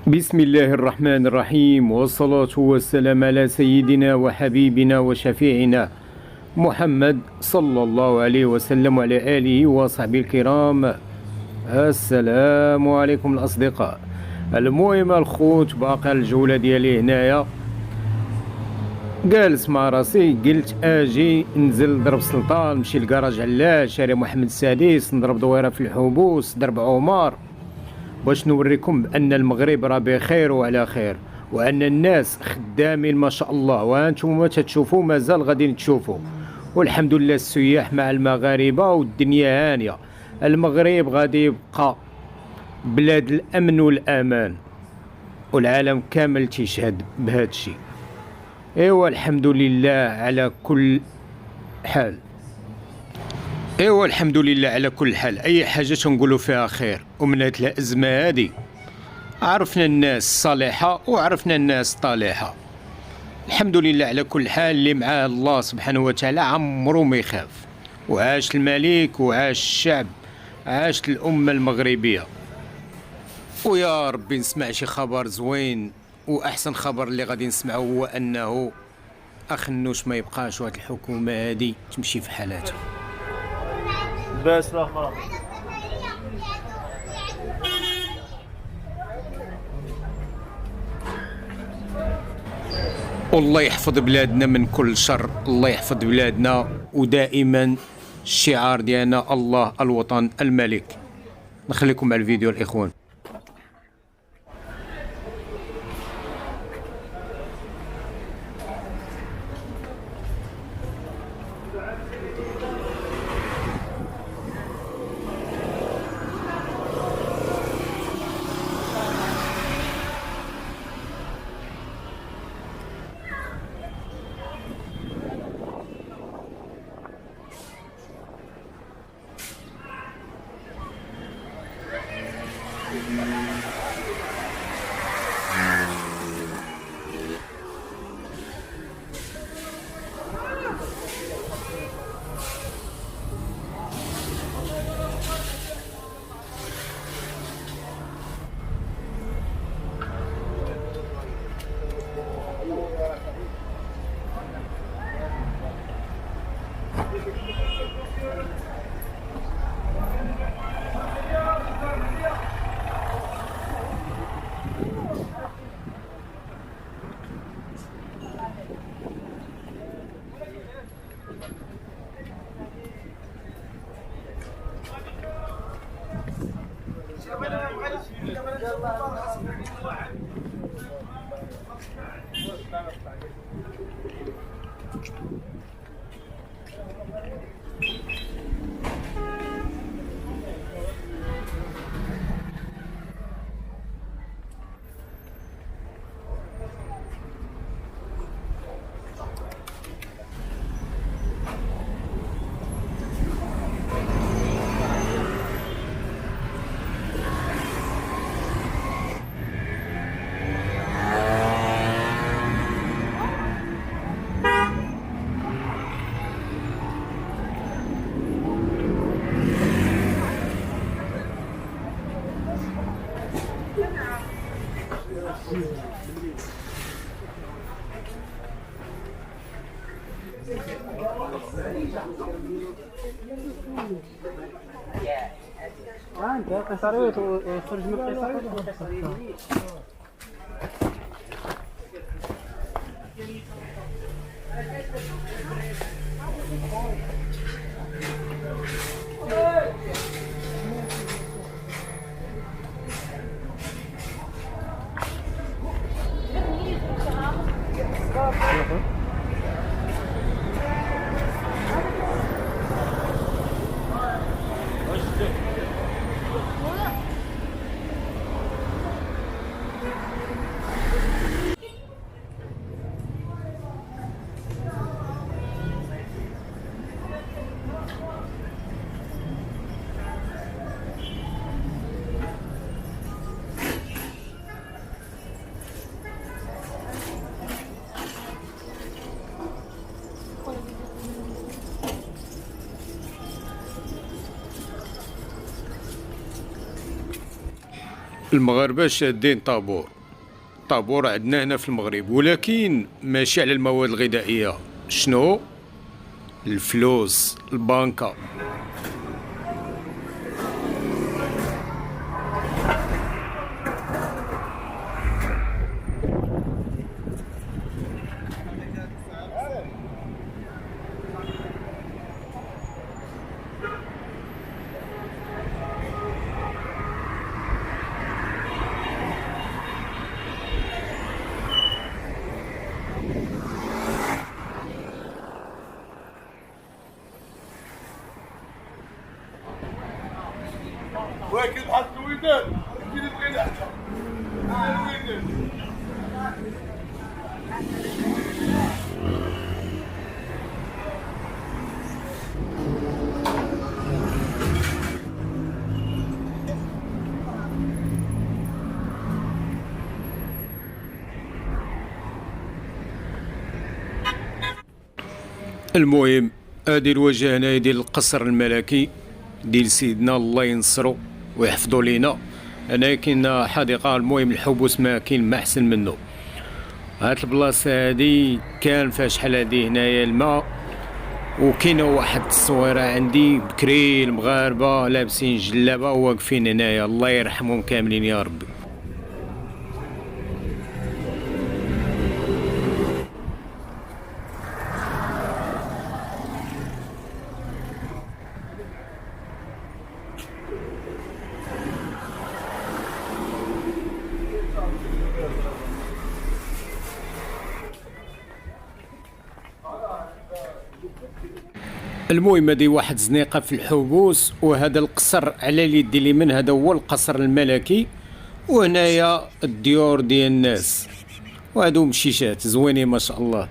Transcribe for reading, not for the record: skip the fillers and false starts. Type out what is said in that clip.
بسم الله الرحمن الرحيم، والصلاة والسلام على سيدنا وحبيبنا وشفيعنا محمد صلى الله عليه وسلم وعلى آله وصحبه الكرام. السلام عليكم الأصدقاء. المهم الخوت باقي الجولة ديالي هنايا، جالس مع راسي قلت اجي ننزل ضرب سلطان، نمشي لكراج علاش شارع محمد السادس، نضرب دويره في الحبوس درب عمر، باش نوريكم بان المغرب راه بخير وعلى خير، وان الناس خدامين ما شاء الله، وانتم ما تشوفوا مازال غادي تشوفوا. والحمد لله السياح مع المغاربه والدنيا هانيه. المغرب غادي يبقى بلاد الامن والامان، والعالم كامل تيشهد بهذا الشيء. ايوا الحمد لله على كل حال. الحمد لله على كل حال. اي حاجه تنقولوا فيها خير. ومن هاد الازمه هادي عرفنا الناس صالحه وعرفنا الناس طالحه. الحمد لله على كل حال. اللي معاه الله سبحانه وتعالى عمرو ما يخاف. وعاش الملك وعاش الشعب، عاشت الامه المغربيه. ويا ربي نسمع شي خبر زوين، واحسن خبر اللي غادي نسمعه هو انه اخنوش ما يبقاش، وهاد الحكومه هادي تمشي في حالاتها. بس لا خلاص. والله يحفظ بلادنا من كل شر، الله يحفظ بلادنا. ودائما الشعار ديالنا الله الوطن الملك. نخليكم مع الفيديو الاخوان. انت قصريت وخرج من قصريت. المغاربه شادين طابور، الطابور عندنا هنا في المغرب، ولكن ماشي على المواد الغذائية. شنو؟ الفلوس، البنكة. واكل بحال الوداد كاين بغينا حتى الوداد. المهم هذه الوجهه هنايا ديال القصر الملكي ديال سيدنا، الله ينصرو ويحفظو لينا. هنا كاين حديقه، المهم الحبوس ما كاين ما احسن منه. هاد البلاصه هادي كان فيها شحال هادي هنايا الماء، وكاينه واحد التصويره عندي بكري المغاربه لابسين جلابه وواقفين هنايا، الله يرحمهم كاملين يا ربي. المهم هذه واحد زنيقه في الحبوس، وهذا القصر على اليد اليمين هذا هو القصر الملكي، وهنايا الديور ديال الناس، وهادو مشيشات زوينين ما شاء الله.